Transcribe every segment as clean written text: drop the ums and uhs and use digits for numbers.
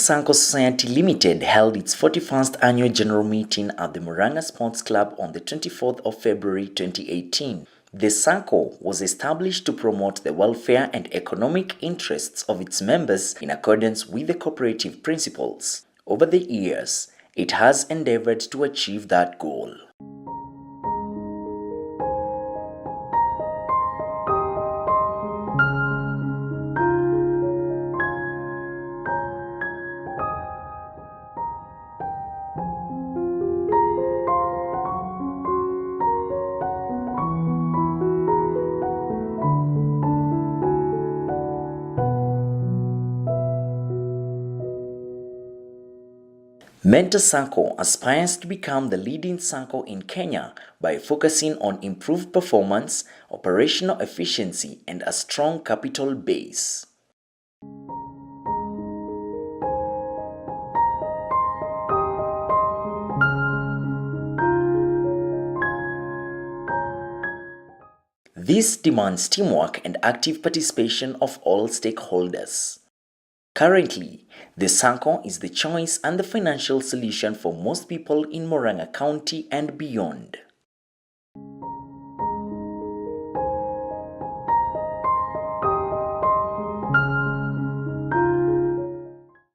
SACCO Society Limited held its 41st annual general meeting at the Murang'a Sports Club on the 24th of February 2018. The SACCO was established to promote the welfare and economic interests of its members in accordance with the cooperative principles. Over the years, it has endeavored to achieve that goal. SACCO aspires to become the leading SACCO in Kenya by focusing on improved performance, operational efficiency, and a strong capital base. This demands teamwork and active participation of all stakeholders. Currently, the SACCO is the choice and the financial solution for most people in Murang'a County and beyond.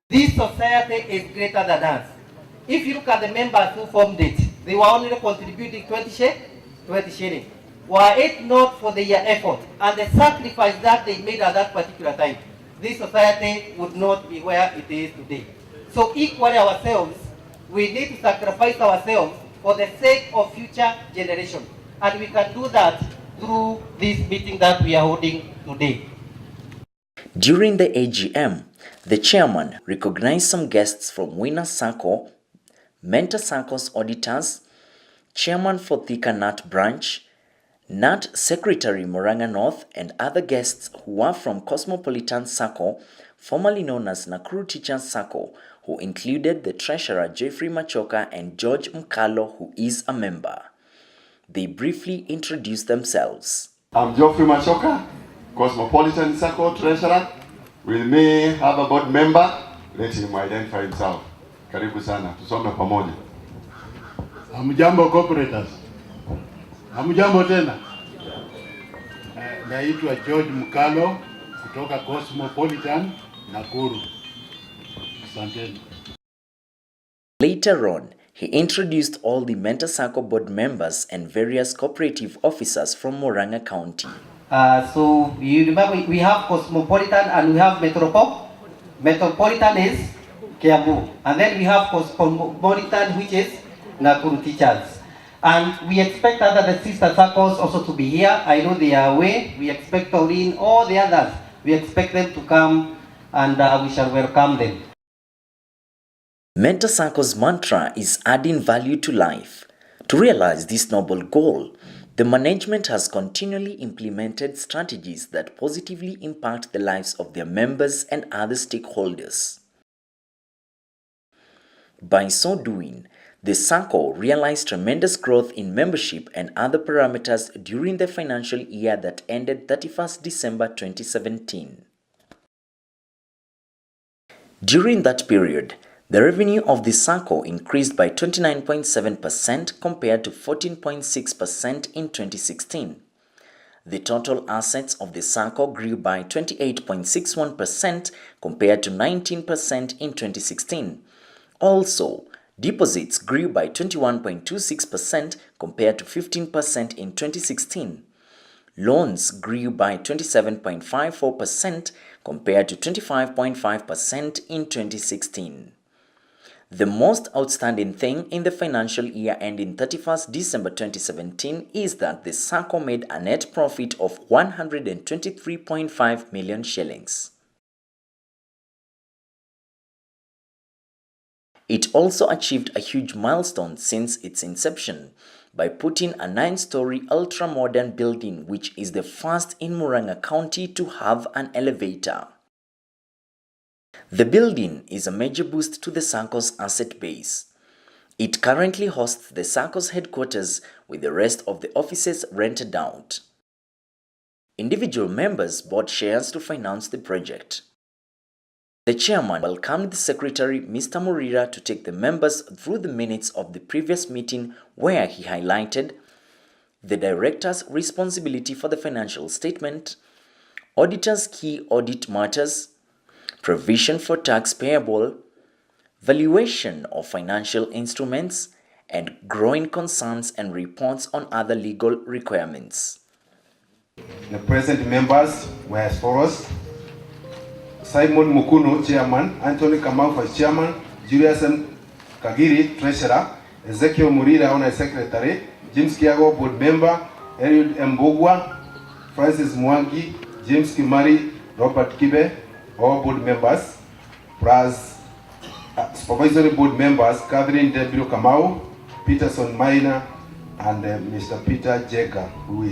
This society is greater than us. If you look at the members who formed it, they were only contributing 20 shillings. Were it not for their effort and the sacrifice that they made at that particular time, this society would not be where it is today. So equally ourselves, we need to sacrifice ourselves for the sake of future generations. And we can do that through this meeting that we are holding today. During the AGM, the chairman recognized some guests from Winner SACCO, Mentor SACCO's auditors, chairman for Thika Nut branch, NAT Secretary Murang'a North, and other guests who were from Cosmopolitan SACCO, formerly known as Nakuru Teachers SACCO, who included the treasurer Jeffrey Machoka and George Mkalo, who is a member. They briefly introduced themselves. I'm Geoffrey Machoka, Cosmopolitan SACCO treasurer. With me have a board member. Let him identify himself. Karibu sana, tusome pamoja. Hamjambo cooperators. Hamjambo tena. Naitwa George Mkalo kutoka Cosmopolitan Nakuru. Asanteni. Later on, he introduced all the Mentor SACCO board members and various cooperative officers from Murang'a County. So you remember we have Cosmopolitan and we have Metropop. Metropolitan is Kiambu. And then we have Cosmopolitan, which is Nakuru Teachers. And we expect other sister SACCOs also to be here. I know they are away. We expect Taurine, all the others. We expect them to come and we shall welcome them. Mentor SACCO's mantra is adding value to life. To realize this noble goal, the management has continually implemented strategies that positively impact the lives of their members and other stakeholders. By so doing, the SACCO realized tremendous growth in membership and other parameters during the financial year that ended 31st December 2017. During that period, the revenue of the SACCO increased by 29.7% compared to 14.6% in 2016. The total assets of the SACCO grew by 28.61% compared to 19% in 2016. Also, deposits grew by 21.26% compared to 15% in 2016. Loans grew by 27.54% compared to 25.5% in 2016. The most outstanding thing in the financial year ending 31st December 2017 is that the SACCO made a net profit of 123.5 million shillings. It also achieved a huge milestone since its inception by putting a 9-story ultra-modern building which is the first in Murang'a County to have an elevator. The building is a major boost to the SACCO's asset base. It currently hosts the SACCO's headquarters with the rest of the offices rented out. Individual members bought shares to finance the project. The chairman welcomed the secretary, Mr. Murira, to take the members through the minutes of the previous meeting where he highlighted the director's responsibility for the financial statement, auditor's key audit matters, provision for tax payable, valuation of financial instruments, and growing concerns and reports on other legal requirements. The present members were as follows: Simon Mukuno, Chairman; Anthony Kamau, Vice Chairman; Julius M. Kagiri, Treasurer; Ezekiel Murira, Honorary Secretary; James Kiago, Board Member; Eliud Mbogwa, Francis Mwangi, James Kimari, Robert Kibe, all Board Members, plus Supervisory Board Members Catherine W. Kamau, Peterson Maina, and Mr. Peter Jega, who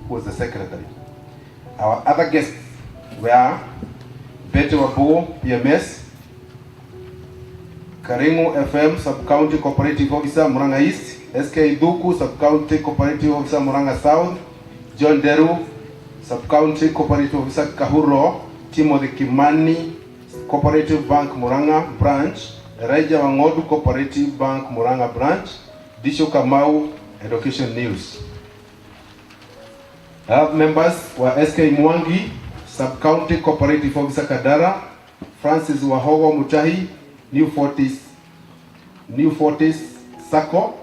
was the Secretary. Our other guests were Betty Wabugo, PMS; Karingo FM, Sub-County Cooperative Officer, Murang'a East; SK Duku, Sub-County Cooperative Officer, Murang'a South; John Deru, Sub-County Cooperative Officer, Kahuro; Timothy Kimani, Cooperative Bank, Murang'a Branch; Raja Wangodu, Cooperative Bank, Murang'a Branch; Disho Kamau, Education News. Our members were SK Mwangi, Sub-County Cooperative Officer, Kadara; Francis Wahogo Mutahi, New Fortis SACCO;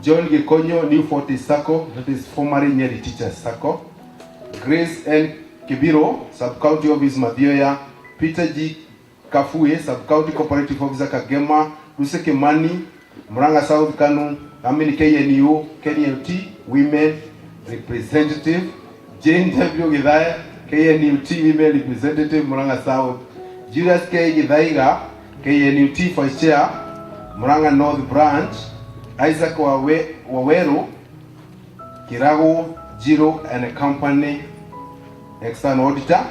John Gikonyo, New Fortis SACCO, that is formerly Nyeri Teachers SACCO; Grace N. Kibiro, Sub-County Office Madioya; Peter G. Kafue, Sub-County Cooperative Officer, Kagema; Lucy Kimani, Murang'a South Kanu; Amini KNU, KNUT Women Representative; Jane W. Githaya, KNUT Women Representative, Murang'a South; Julius K. Githaiga, KNUT Vice Chair, Murang'a North Branch; Isaac Waweru, Kirago Jiro and Company, External Auditor;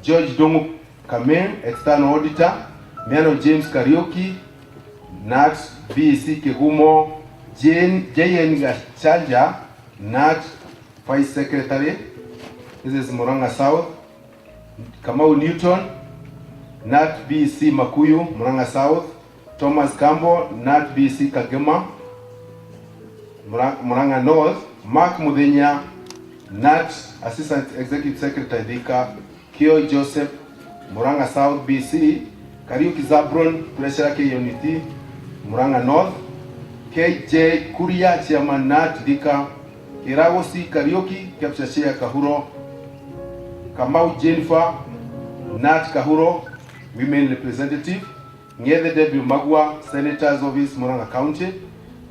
George Dongo Kamen, External Auditor; Miano James Karaoke, NAT BC Kegumo; JN Gachanja, NAT Vice Secretary, this is Murang'a South; Kamau Newton, NAT BC Makuyu, Murang'a South; Thomas Kambo, NAT BC Kagema, Murang'a North; Mark Mudenya, NAT Assistant Executive Secretary, Thika; Kio Joseph, Murang'a South BC; Kariuki Zabron, Treasurer KNUT, Murang'a North; KJ Kuria, Chairman NAT Thika; Kirago C. Kariuki, Kepchashia Kahuro; Kamau Jennifer, NAT Kahuro, Women Representative; Ng'ethe W. Magwa, Senator's Office, Murang'a County;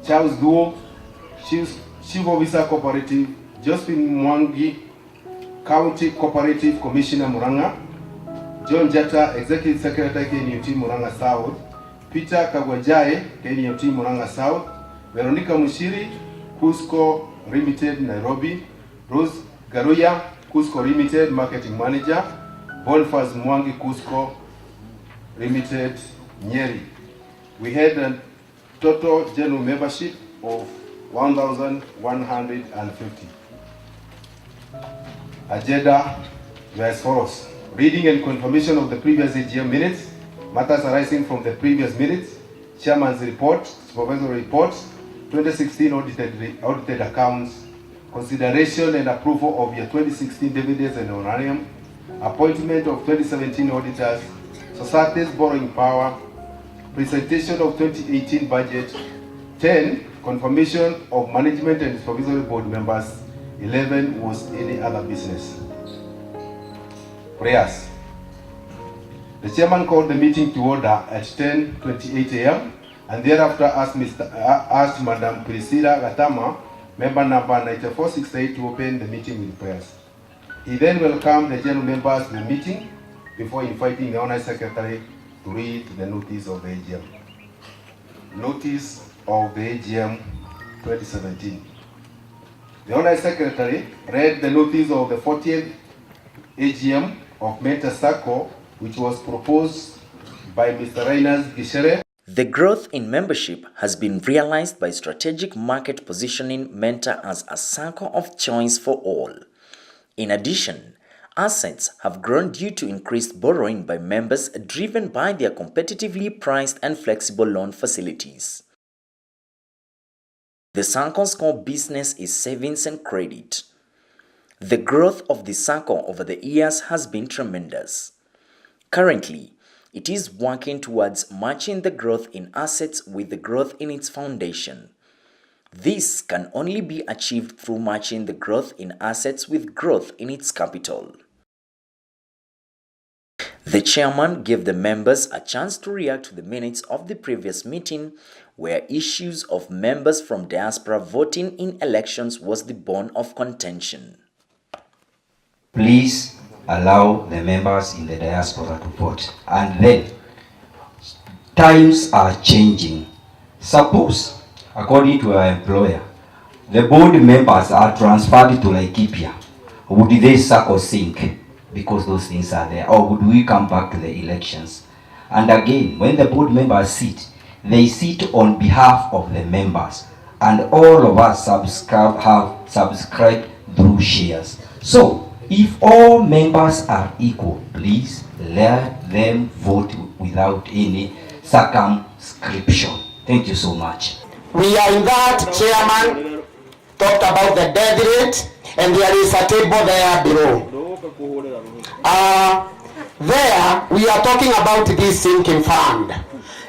Charles Duo, Chief Officer Cooperative; Josephine Mwangi, County Cooperative Commissioner, Murang'a; John Jata, Executive Secretary, KNUT, Murang'a South; Peter Kagwajae, KNUT, Murang'a South; Veronica Mushiri, Cusco Limited, Nairobi; Rose Garuya, Cusco Limited, Marketing Manager; Boniface Mwangi, Cusco Limited, Nyeri. We had a total general membership of 1,150. Agenda were as follows: reading and confirmation of the previous AGM minutes, matters arising from the previous minutes, Chairman's report, Supervisory report, 2016 audited accounts, consideration and approval of your 2016 dividends and honorarium, appointment of 2017 auditors, society's borrowing power, presentation of 2018 budget, 10, confirmation of management and supervisory board members, 11 was any other business. Prayers. The chairman called the meeting to order at 10:28 a.m. and thereafter asked Madam Priscilla Gatama, member number 9468, to open the meeting with prayers. He then welcomed the general members to the meeting before inviting the Honorary Secretary to read the notice of the AGM. Notice of the AGM 2017. The Honorary Secretary read the notice of the 40th AGM of Mentor SACCO, which was proposed by Mr. Reyners Gishere. The growth in membership has been realized by strategic market positioning Mentor as a SACCO of choice for all. In addition, assets have grown due to increased borrowing by members driven by their competitively priced and flexible loan facilities. The SACCO's core business is savings and credit. The growth of the SACCO over the years has been tremendous. Currently, it is working towards matching the growth in assets with the growth in its foundation. This can only be achieved through matching the growth in assets with growth in its capital. The chairman gave the members a chance to react to the minutes of the previous meeting, where issues of members from diaspora voting in elections was the bone of contention. Please allow the members in the diaspora to vote. And then, times are changing. Suppose, according to our employer, the board members are transferred to Laikipia. Would they SACCO sink because those things are there? Or would we come back to the elections? And again, when the board members sit, they sit on behalf of the members. And all of us have subscribed through shares. So, if all members are equal, please let them vote without any circumscription. Thank you so much. We are in that, Chairman talked about the death rate, and there is a table there below. There, we are talking about this sinking fund.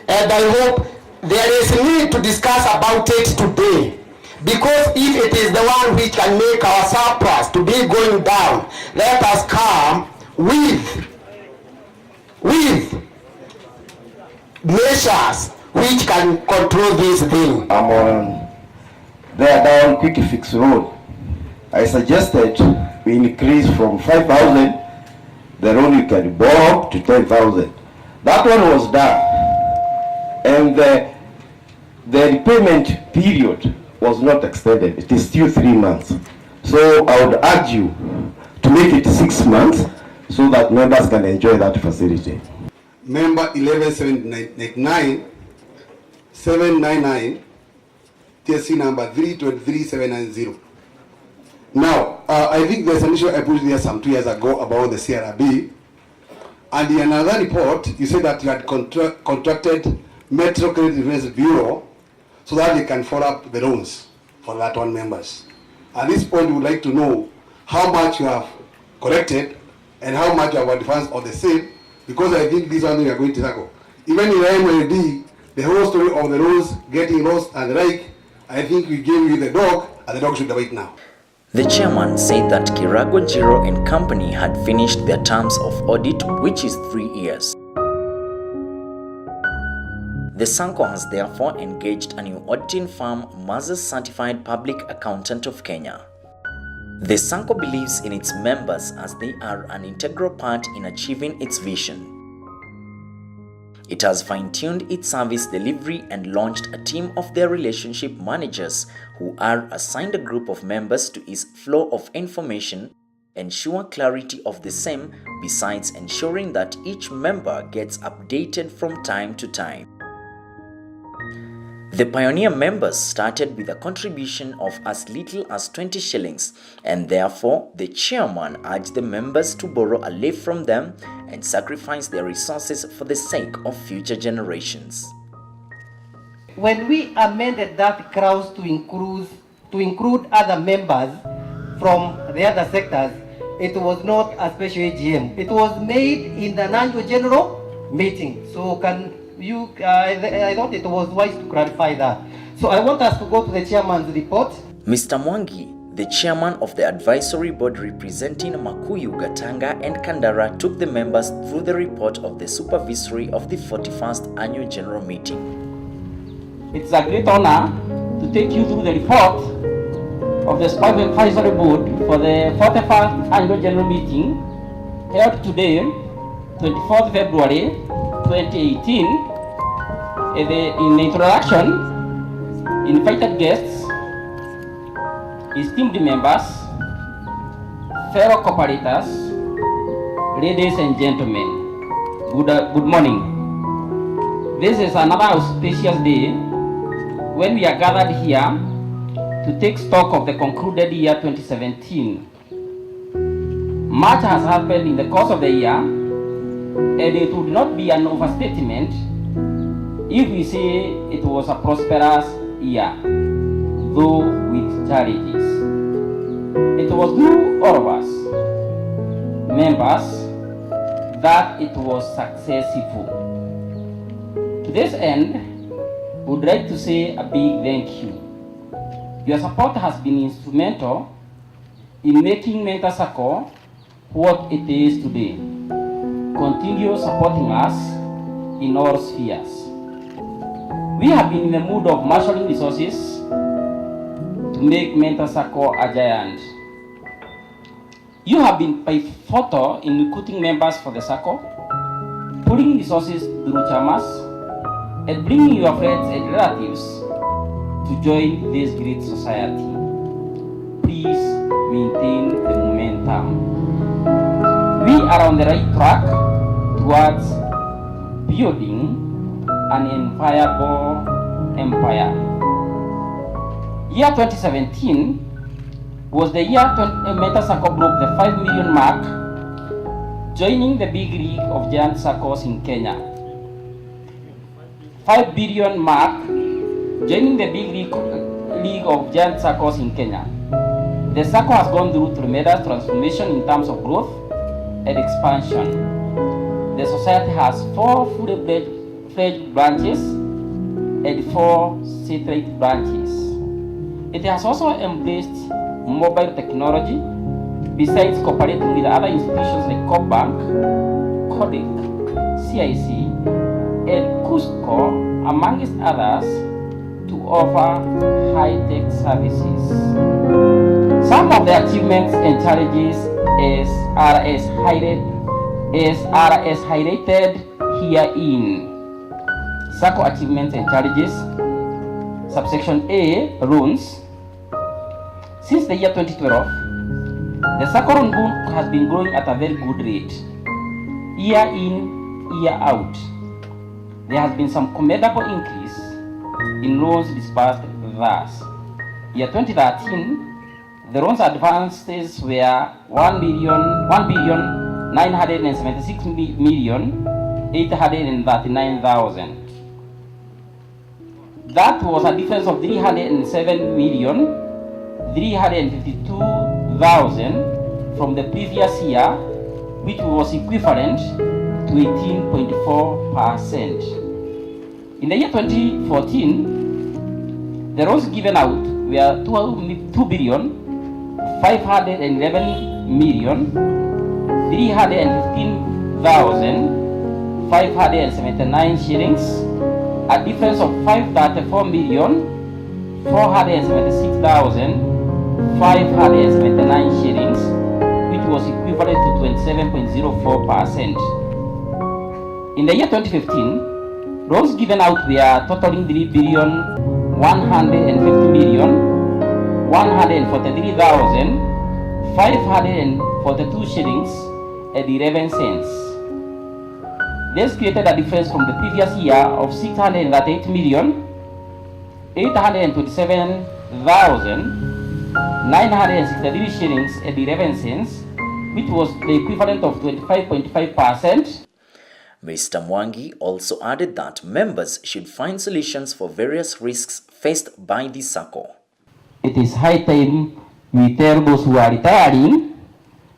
And I hope there is a need to discuss about it today. Because if it is the one which can make our surplus to be going down, let us come with measures which can control this thing. I'm on there down quick fix road. I suggested we increase from 5,000 the loan you can borrow to 10,000. That one was done, and the repayment period was not extended. It is still 3 months. So I would urge you to make it 6 months so that members can enjoy that facility. Member 11799 TSC number 323790. Now, I think there's an issue I put there some 2 years ago about the CRB. And in another report, you said that you had contracted Metro Credit Defense Bureau so that they can follow up the loans for that one members. At this point, we would like to know how much you have collected and how much you have advanced on the same, because I think this one we are going to tackle. Even in MLD, the whole story of the loans getting lost and the like, I think we gave you the dog, and the dog should wait now. The chairman said that Kirago Jiro and Company had finished their terms of audit, which is 3 years. The SACCO has therefore engaged a new auditing firm, Mazars Certified Public Accountant of Kenya. The SACCO believes in its members as they are an integral part in achieving its vision. It has fine-tuned its service delivery and launched a team of their relationship managers who are assigned a group of members to its flow of information, ensure clarity of the same, besides ensuring that each member gets updated from time to time. The pioneer members started with a contribution of as little as 20 shillings, and therefore the chairman urged the members to borrow a leaf from them and sacrifice their resources for the sake of future generations. When we amended that clause to include other members from the other sectors, it was not a special AGM. It was made in the annual general meeting. So I thought it was wise to clarify that. So I want us to go to the chairman's report. Mr. Mwangi The chairman of the advisory board representing Makuyu, Gatanga and Kandara took the members through the report of the supervisory of the 41st Annual General Meeting. It's a great honor to take you through the report of the supervisory board for the 41st Annual General Meeting held today, 24th February 2018. In the introduction, invited guests, esteemed members, fellow cooperators, ladies and gentlemen, good morning. This is another auspicious day when we are gathered here to take stock of the concluded year 2017. Much has happened in the course of the year, and it would not be an overstatement if we say it was a prosperous year, though with challenges. It was due all of us, members, that it was successful. To this end, we would like to say a big thank you. Your support has been instrumental in making Mentor SACCO what it is today. Continue supporting us in all spheres. We have been in the mood of marshalling resources to make Mentor SACCO a giant. You have been pivotal in recruiting members for the SACCO, pulling resources through chamas, and bringing your friends and relatives to join this great society. Please maintain the momentum. We are on the right track towards building an enviable empire. Year 2017 was the year Mentor SACCO broke the 5 million mark, joining the big league of giant SACCOs in Kenya. 5 billion mark, joining the big league of giant SACCOs in Kenya. The SACCO has gone through tremendous transformation in terms of growth and expansion. The society has 4 fully-fledged branches and 4 satellite branches. It has also embraced mobile technology, besides cooperating with other institutions like CoBank, Codec, CIC, and Cusco, amongst others, to offer high-tech services. Some of the achievements and challenges are as highlighted herein. SACCO achievements and challenges. Subsection A, loans. Since the year 2012, the SACCO loan book has been growing at a very good rate, year in, year out. There has been some commendable increase in loans disbursed thus. Year 2013, the loans advances were 1,976,839,000. That was a difference of 307,352,000 from the previous year, which was equivalent to 18.4%. In the year 2014, the loans given out were 2,311,315,579 shillings, a difference of 534,476,579 shillings, which was equivalent to 27.04%. In the year 2015, loans given out were totaling 3,150,143,542 shillings and 11 cents. This created a difference from the previous year of 638,827,963 shillings and 11 cents, which was the equivalent of 25.5%. Mr. Mwangi also added that members should find solutions for various risks faced by the SACCO. It is high time we tell those who are retiring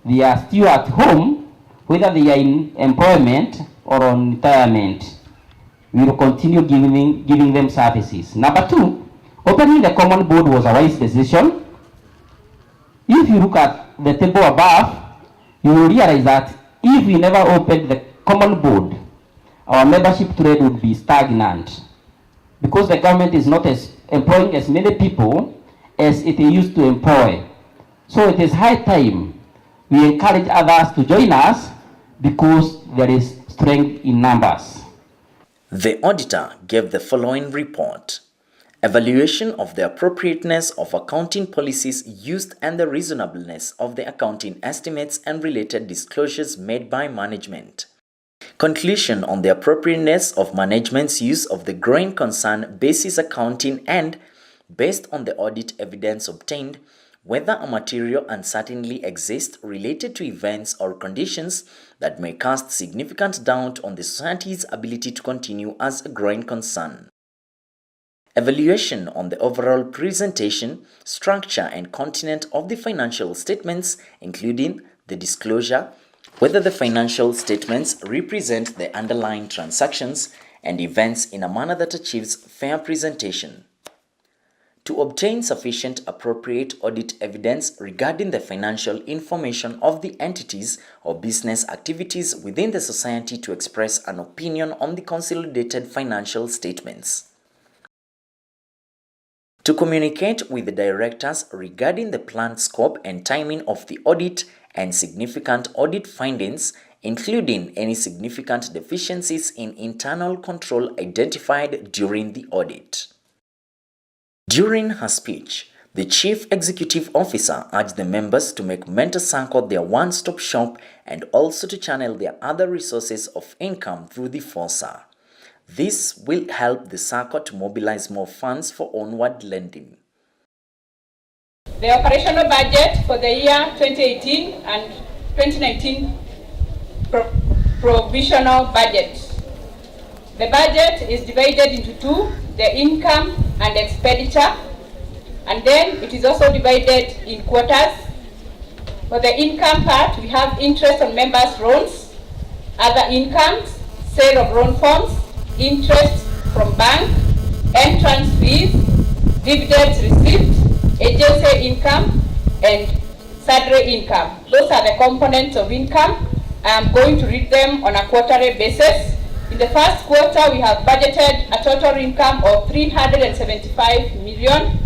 they are still at home, whether they are in employment or on retirement. We will continue giving them services. Number 2, opening the common board was a wise decision. If you look at the table above, you will realize that if we never opened the common board, our membership trade would be stagnant because the government is not employing as many people as it used to employ. So it is high time we encourage others to join us because there is strength in numbers. The auditor gave the following report: evaluation of the appropriateness of accounting policies used and the reasonableness of the accounting estimates and related disclosures made by management. Conclusion on the appropriateness of management's use of the growing concern basis accounting and, based on the audit evidence obtained, whether a material uncertainty exists related to events or conditions that may cast significant doubt on the society's ability to continue as a growing concern. Evaluation on the overall presentation, structure and content of the financial statements, including the disclosure, whether the financial statements represent the underlying transactions and events in a manner that achieves fair presentation. To obtain sufficient appropriate audit evidence regarding the financial information of the entities or business activities within the society to express an opinion on the consolidated financial statements. To communicate with the directors regarding the planned scope and timing of the audit and significant audit findings, including any significant deficiencies in internal control identified during the audit. During her speech, the Chief Executive Officer urged the members to make Mentor SACCO their one-stop shop and also to channel their other resources of income through the FOSA. This will help the SACCO to mobilize more funds for onward lending. The operational budget for the year 2018 and 2019 provisional budget. The budget is divided into two, the income and expenditure, and then it is also divided in quarters. For the income part, we have interest on members' loans, other incomes, sale of loan forms, interest from bank, entrance fees, dividends received, agency income, and salary income. Those are the components of income. I am going to read them on a quarterly basis. In the first quarter, we have budgeted a total income of 375 million,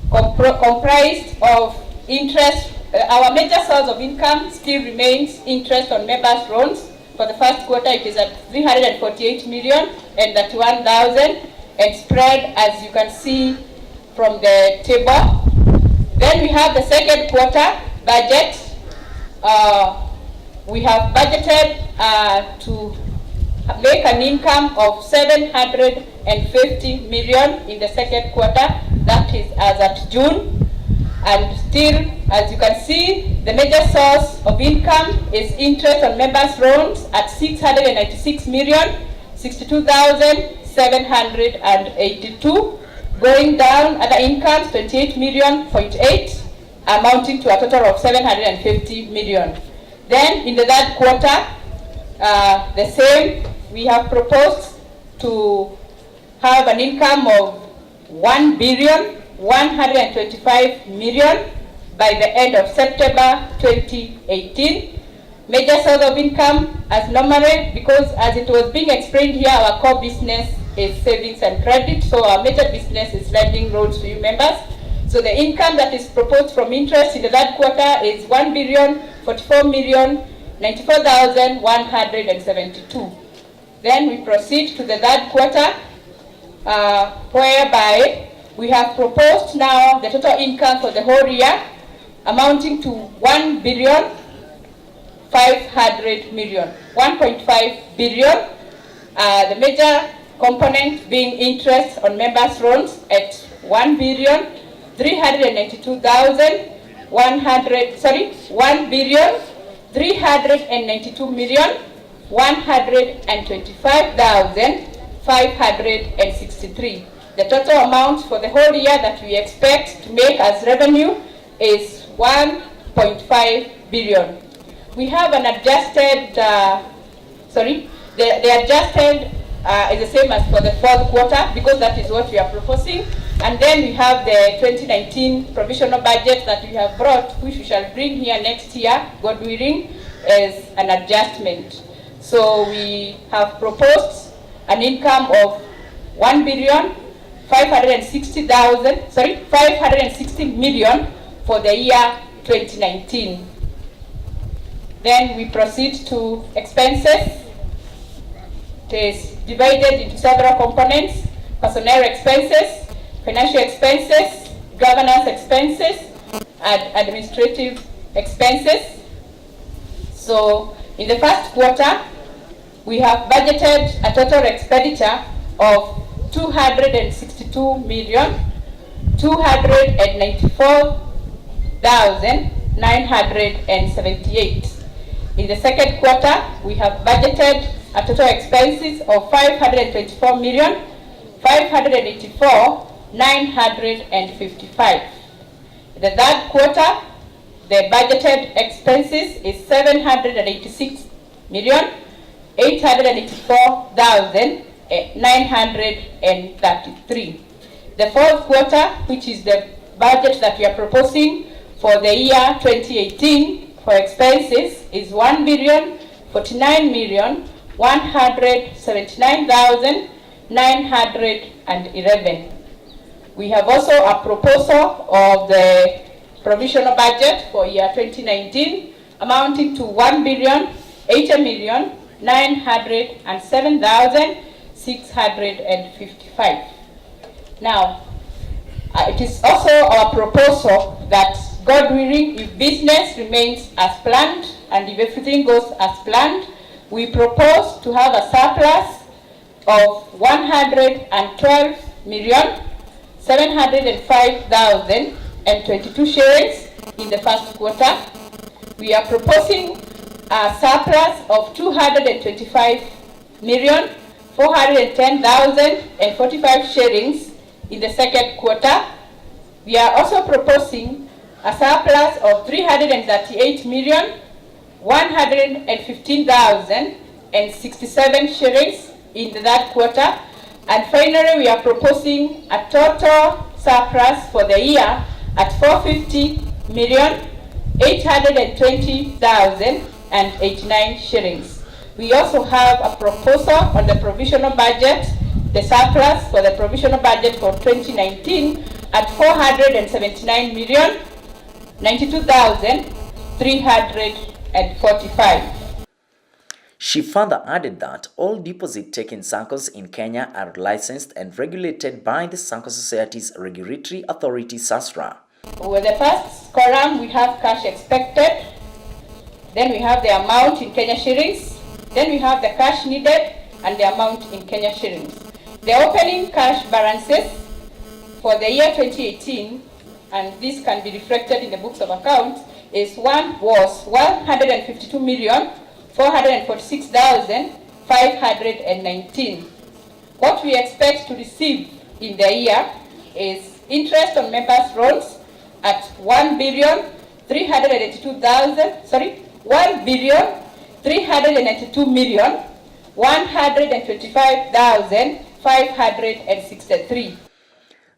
comprised of interest. Our major source of income still remains interest on members' loans. For the first quarter, it is at 348 million and 31,000, and spread as you can see from the table. Then we have the second quarter budget. We have budgeted to make an income of 750 million in the second quarter. That is as at June. And still, as you can see, the major source of income is interest on members' loans at 696 million, 62,782. Going down, other incomes 28 million, 0.8, amounting to a total of 750 million. Then in the third quarter, the same, we have proposed to have an income of 1,125 million by the end of September 2018. Major source of income as normally, because as it was being explained here, our core business is savings and credit, so our major business is lending loans to you members. So the income that is proposed from interest in the third quarter is 1,044,094,172. Then we proceed to the third quarter, whereby we have proposed now the total income for the whole year amounting to 1,500 million, 1.5 billion. The major component being interest on members' loans at 1,392,125,563. The total amount for the whole year that we expect to make as revenue is 1.5 billion. We have an adjusted, the adjusted is the same as for the fourth quarter, because that is what we are proposing. And then we have the 2019 provisional budget that we have brought, which we shall bring here next year, God willing, as an adjustment. So we have proposed an income of 560 million for the year 2019. Then we proceed to expenses. It is divided into several components: personnel expenses, financial expenses, governance expenses, and administrative expenses. So in the first quarter, we have budgeted a total expenditure of 262,294,978. In the second quarter, we have budgeted a total expenses of 524,955. In the third quarter, the budgeted expenses is 786,884,933. The fourth quarter, which is the budget that we are proposing for the year 2018 for expenses, is 1,049,179,911. We have also a proposal of the provisional budget for year 2019 amounting to 1,080,907,655. Now, it is also our proposal that, God willing, if business remains as planned and if everything goes as planned, we propose to have a surplus of 112,705,022 shares in the first quarter. We are proposing a surplus of 225,410,045 shillings in the second quarter. We are also proposing a surplus of 338,115,067 shillings in the third quarter. And finally, we are proposing a total surplus for the year at 450,820,089 shillings. We also have a proposal on the provisional budget, the surplus for the provisional budget for 2019 at 479,092,345. She further added that all deposit-taking SACCOs in Kenya are licensed and regulated by the SACCO Societies Regulatory Authority, SASRA. With the first column, we have cash expected, then we have the amount in Kenya shillings, then we have the cash needed and the amount in Kenya shillings. The opening cash balances for the year 2018, and this can be reflected in the books of accounts, was 152,446,519. What we expect to receive in the year is interest on members' loans at 1,392,563.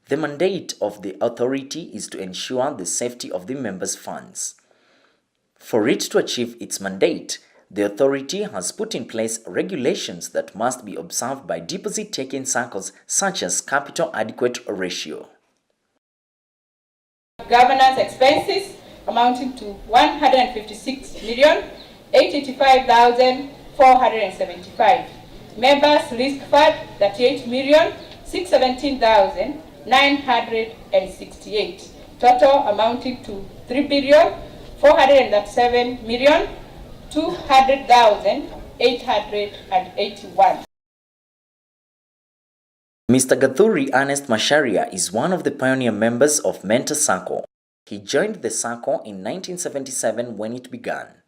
The mandate of the authority is to ensure the safety of the members' funds. For it to achieve its mandate, the authority has put in place regulations that must be observed by deposit-taking SACCOs, such as capital adequate ratio. Governance expenses amounting to 156,885,475. Members' risk fund 38,617,968. Total amounting to 3,437,200,881. Mr. Gathuri Ernest Masharia is one of the pioneer members of Mentor SACCO. He joined the SACCO in 1977 when it began.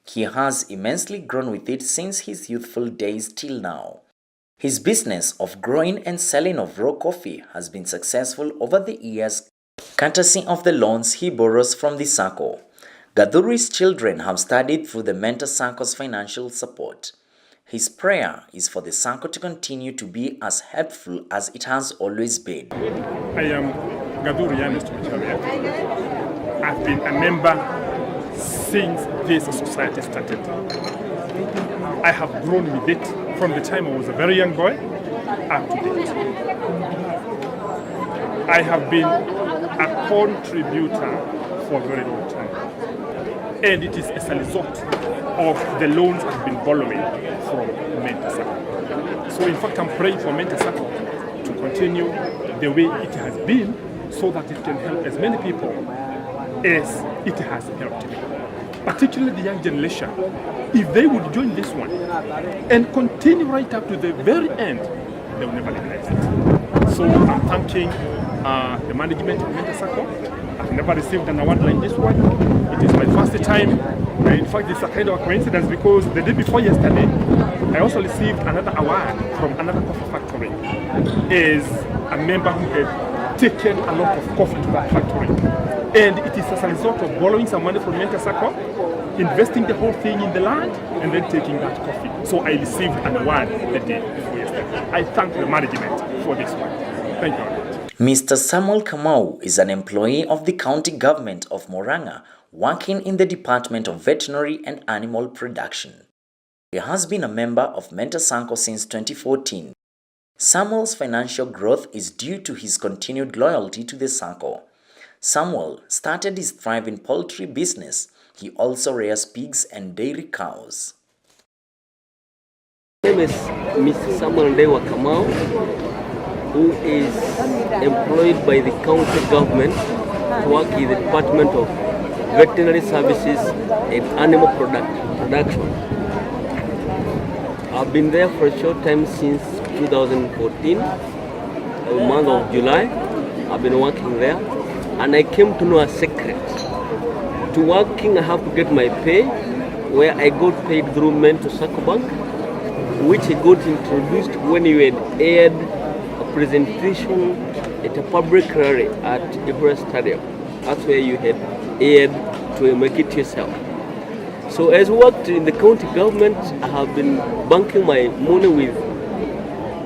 He has immensely grown with it since his youthful days till now. His business of growing and selling of raw coffee has been successful over the years, courtesy of the loans he borrows from the SACCO. Gathuri's children have studied through the Mentor SACCO's financial support. His prayer is for the SACCO to continue to be as helpful as it has always been. I am Gaduri Ernest Mucharia. I've been a member since this society started. I have grown with it from the time I was a very young boy up to date. I have been a contributor for a very long time. And it is as a result of the loans I've been borrowing from Mentor SACCO. So in fact, I'm praying for Mentor SACCO to continue the way it has been so that it can help as many people as it has helped me. Particularly the young generation. If they would join this one and continue right up to the very end, they will never realize it. So I'm thanking the management of Mentor SACCO. I've never received an award like this one. It is my first time. In fact, it's a kind of a coincidence because the day before yesterday, I also received another award from another coffee factory as a member who had taken a lot of coffee to that factory. And it is as a result of borrowing some money from Mentor SACCO, investing the whole thing in the land, and then taking that coffee. So I received an award the day before yesterday. I thank the management for this one. Thank you very much. Mr. Samuel Kamau is an employee of the county government of Murang'a, working in the Department of Veterinary and Animal Production. He has been a member of Mentor SACCO since 2014. Samuel's financial growth is due to his continued loyalty to the SACCO. Samuel started his thriving poultry business. He also rears pigs and dairy cows. My name is Mr. Samuel Ndewa Kamau, who is employed by the county government to work in the Department of Veterinary Services and Animal Production. I've been there for a short time since 2014, the month of July. I've been working there, and I came to know a secret. To working, I have to get my pay, where I got paid through Mentor SACCO Bank, which I got introduced when you had aired a presentation at a public rally at Ibra Stadium. That's where you had aired to make it yourself. So as I worked in the county government, I have been banking my money with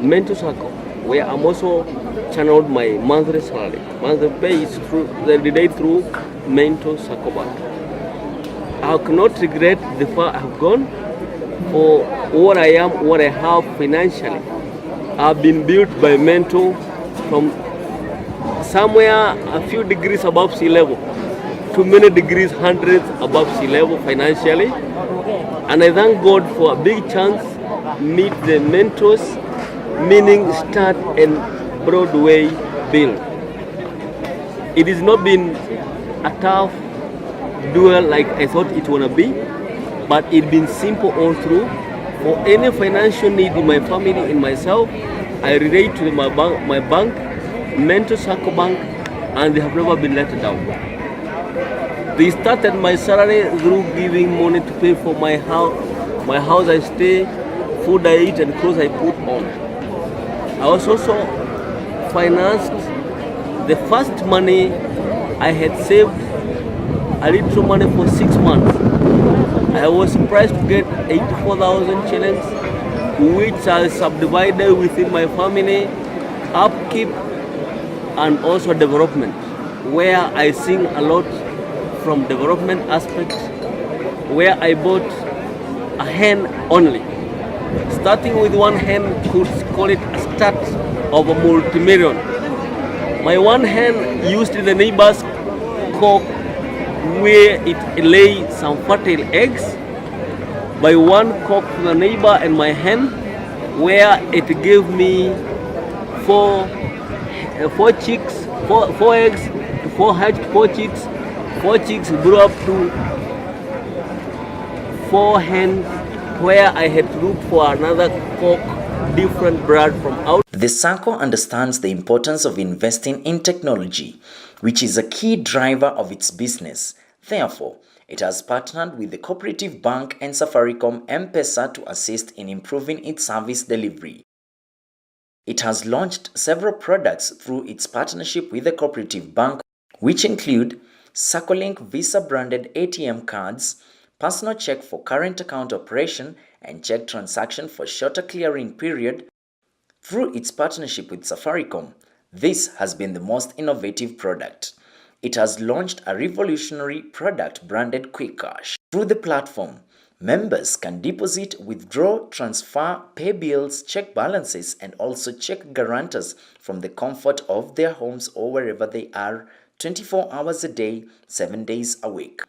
Mentor SACCO, where I'm also channeled my monthly salary. Monthly pay is through Mentor SACCO Bank. I cannot regret the far I have gone for what I am, what I have financially. I've been built by Mentor from somewhere a few degrees above sea level to many degrees, hundreds above sea level financially. And I thank God for a big chance meet the mentors, meaning start and Broadway build. It has not been a tough duel like I thought it wanna be, but it's been simple all through. For any financial need in my family, in myself, I relate to my bank, Mentor SACCO Bank, and they have never been let down. They started my salary through giving money to pay for my house I stay, food I eat, and clothes I put on. I was also financed the first money I had saved a little money for 6 months. I was surprised to get 84,000 shillings, which I subdivided within my family, upkeep and also development, where I sing a lot from development aspect, where I bought a hen only. Starting with one hen could call it a start of a multi-million. My one hen used the neighbor's cock where it lay some fertile eggs. By one cock from the neighbor and my hen, where it gave me four chicks, four eggs, four hatched, 4 chicks. 4 chicks grew up to 4 hens, where I had to look for another cock, different breed from out. The SACCO understands the importance of investing in technology, which is a key driver of its business. Therefore, it has partnered with the Cooperative Bank and Safaricom M-Pesa to assist in improving its service delivery. It has launched several products through its partnership with the Cooperative Bank, which include SACCO Link Visa branded ATM cards, personal check for current account operation, and check transaction for shorter clearing period. Through its partnership with Safaricom, this has been the most innovative product. It has launched a revolutionary product branded Quick Cash. Through the platform, members can deposit, withdraw, transfer, pay bills, check balances, and also check guarantors from the comfort of their homes or wherever they are, 24 hours a day, 7 days a week.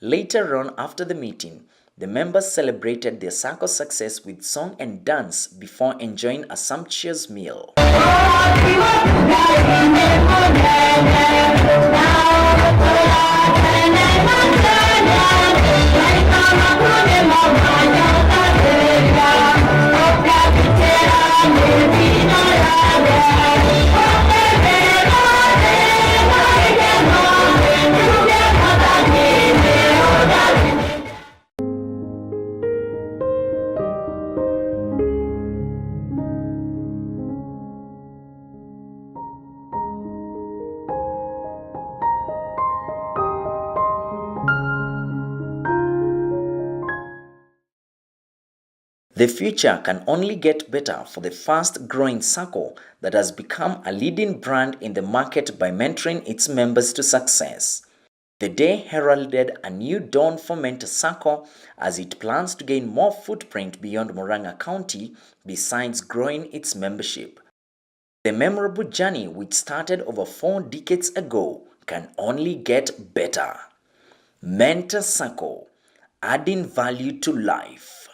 Later on, after the meeting, the members celebrated their SACCO success with song and dance before enjoying a sumptuous meal. The future can only get better for the fast-growing SACCO that has become a leading brand in the market by mentoring its members to success. The day heralded a new dawn for Mentor SACCO as it plans to gain more footprint beyond Murang'a County besides growing its membership. The memorable journey which started over 4 decades ago can only get better. Mentor SACCO, adding value to life.